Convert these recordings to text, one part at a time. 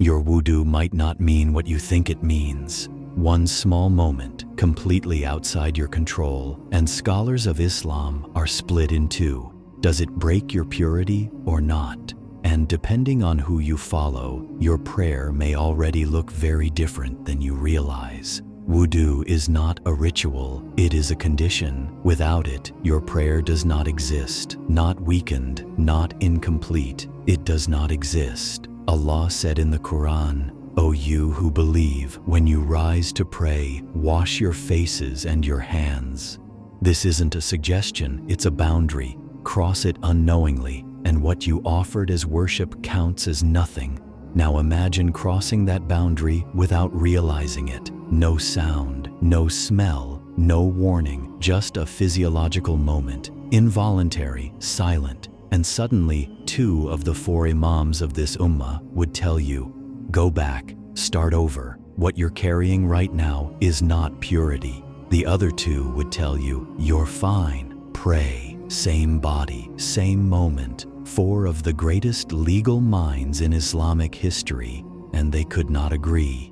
Your wudu might not mean what you think it means. One small moment, completely outside your control, and scholars of Islam are split in two. Does it break your purity or not? And depending on who you follow, your prayer may already look very different than you realize. Wudu is not a ritual, it is a condition. Without it, your prayer does not exist, not weakened, not incomplete. It does not exist. Allah said in the Quran, "O you who believe, when you rise to pray, wash your faces and your hands." This isn't a suggestion, it's a boundary. Cross it unknowingly, and what you offered as worship counts as nothing. Now imagine crossing that boundary without realizing it. No sound, no smell, no warning, just a physiological moment, involuntary, silent. And suddenly, 2 of the 4 imams of this ummah would tell you, go back, start over. What you're carrying right now is not purity. The other 2 would tell you, you're fine, pray, same body, same moment. 4 of the greatest legal minds in Islamic history, and they could not agree.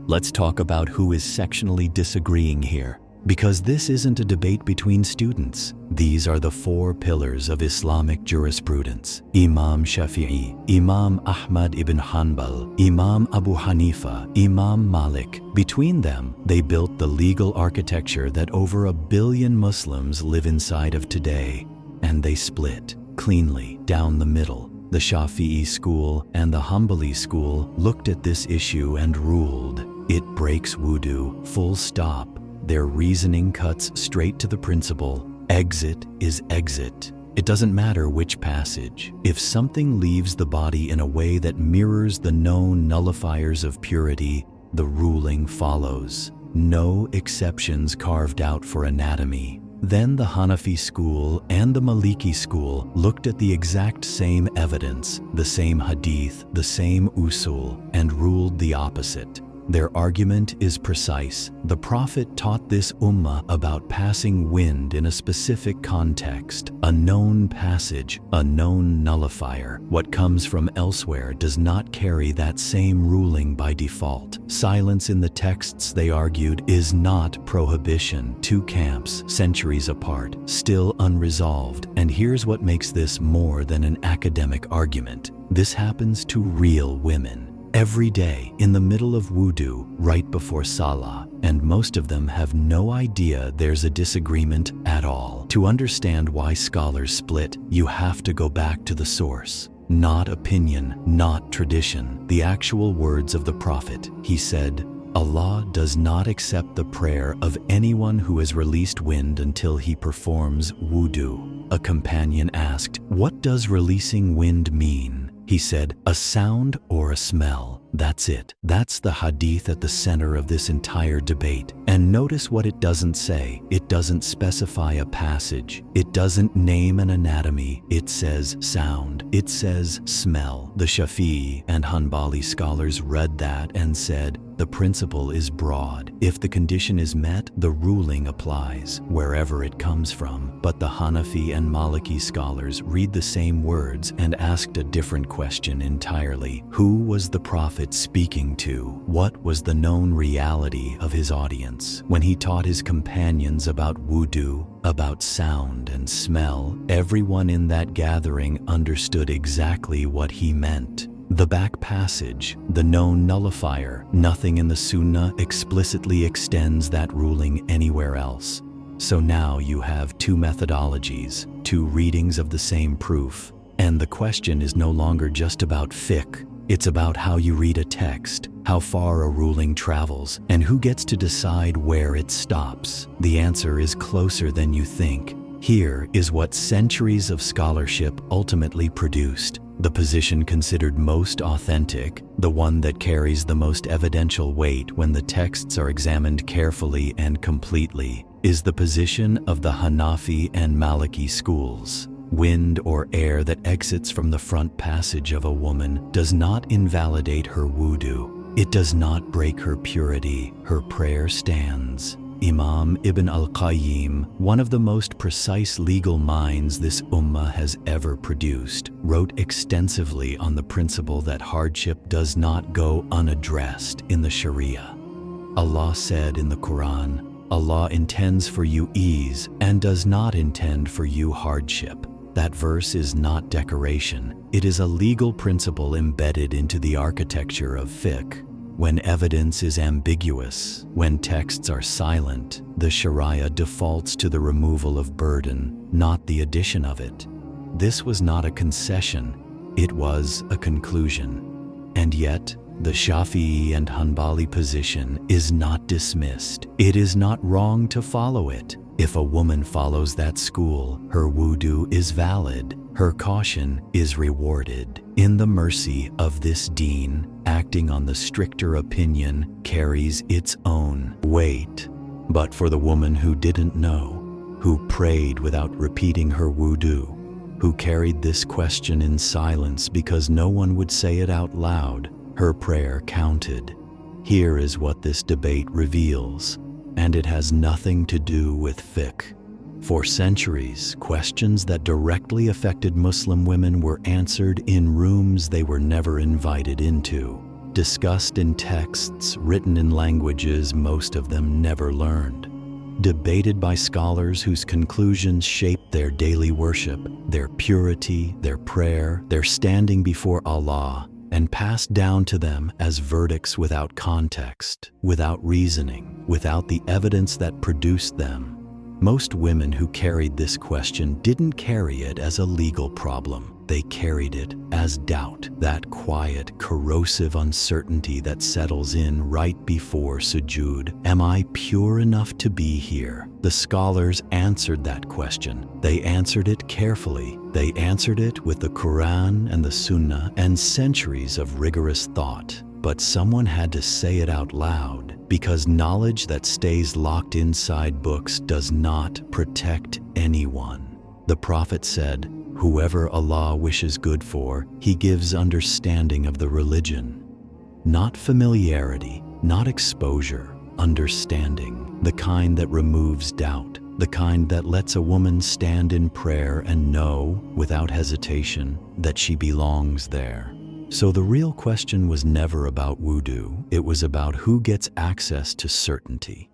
Let's talk about who is sectionally disagreeing here. Because this isn't a debate between students. These are the 4 pillars of Islamic jurisprudence. Imam Shafi'i, Imam Ahmad ibn Hanbal, Imam Abu Hanifa, Imam Malik. Between them, they built the legal architecture that over 1 billion Muslims live inside of today. And they split cleanly down the middle. The Shafi'i school and the Hanbali school looked at this issue and ruled, it breaks wudu, full stop. Their reasoning cuts straight to the principle, exit is exit. It doesn't matter which passage. If something leaves the body in a way that mirrors the known nullifiers of purity, the ruling follows. No exceptions carved out for anatomy. Then the Hanafi school and the Maliki school looked at the exact same evidence, the same hadith, the same usul, and ruled the opposite. Their argument is precise. The Prophet taught this ummah about passing wind in a specific context, a known passage, a known nullifier. What comes from elsewhere does not carry that same ruling by default. Silence in the texts, they argued, is not prohibition. 2 camps, centuries apart, still unresolved. And here's what makes this more than an academic argument. This happens to real women. Every day, in the middle of wudu, right before salah, and most of them have no idea there's a disagreement at all. To understand why scholars split, you have to go back to the source. Not opinion, not tradition, the actual words of the Prophet. He said, Allah does not accept the prayer of anyone who has released wind until he performs wudu. A companion asked, what does releasing wind mean? He said, a sound or a smell. That's it. That's the hadith at the center of this entire debate. And notice what it doesn't say. It doesn't specify a passage. It doesn't name an anatomy. It says sound. It says smell. The Shafi'i and Hanbali scholars read that and said, the principle is broad. If the condition is met, the ruling applies, wherever it comes from. But the Hanafi and Maliki scholars read the same words and asked a different question entirely. Who was the Prophet speaking to? What was the known reality of his audience? When he taught his companions about wudu, about sound and smell, everyone in that gathering understood exactly what he meant. The back passage, the known nullifier, nothing in the Sunnah explicitly extends that ruling anywhere else. So now you have 2 methodologies, 2 readings of the same proof. And the question is no longer just about fiqh. It's about how you read a text, how far a ruling travels, and who gets to decide where it stops. The answer is closer than you think. Here is what centuries of scholarship ultimately produced. The position considered most authentic, the one that carries the most evidential weight when the texts are examined carefully and completely, is the position of the Hanafi and Maliki schools. Wind or air that exits from the front passage of a woman does not invalidate her wudu. It does not break her purity. Her prayer stands. Imam Ibn al-Qayyim, one of the most precise legal minds this ummah has ever produced, wrote extensively on the principle that hardship does not go unaddressed in the Sharia. Allah said in the Quran, Allah intends for you ease and does not intend for you hardship. That verse is not decoration. It is a legal principle embedded into the architecture of fiqh. When evidence is ambiguous, when texts are silent, the Sharia defaults to the removal of burden, not the addition of it. This was not a concession, it was a conclusion. And yet, the Shafi'i and Hanbali position is not dismissed. It is not wrong to follow it. If a woman follows that school, her wudu is valid, her caution is rewarded. In the mercy of this deen, acting on the stricter opinion carries its own weight. But for the woman who didn't know, who prayed without repeating her wudu, who carried this question in silence because no one would say it out loud, her prayer counted. Here is what this debate reveals, and it has nothing to do with fiqh. For centuries, questions that directly affected Muslim women were answered in rooms they were never invited into, discussed in texts written in languages most of them never learned, debated by scholars whose conclusions shaped their daily worship, their purity, their prayer, their standing before Allah, and passed down to them as verdicts without context, without reasoning, without the evidence that produced them. Most women who carried this question didn't carry it as a legal problem. They carried it as doubt, that quiet, corrosive uncertainty that settles in right before sujood. Am I pure enough to be here? The scholars answered that question. They answered it carefully. They answered it with the Quran and the Sunnah and centuries of rigorous thought. But someone had to say it out loud, because knowledge that stays locked inside books does not protect anyone. The Prophet said, "Whoever Allah wishes good for, He gives understanding of the religion." Not familiarity, not exposure, understanding, the kind that removes doubt, the kind that lets a woman stand in prayer and know, without hesitation, that she belongs there. So the real question was never about wudu, it was about who gets access to certainty.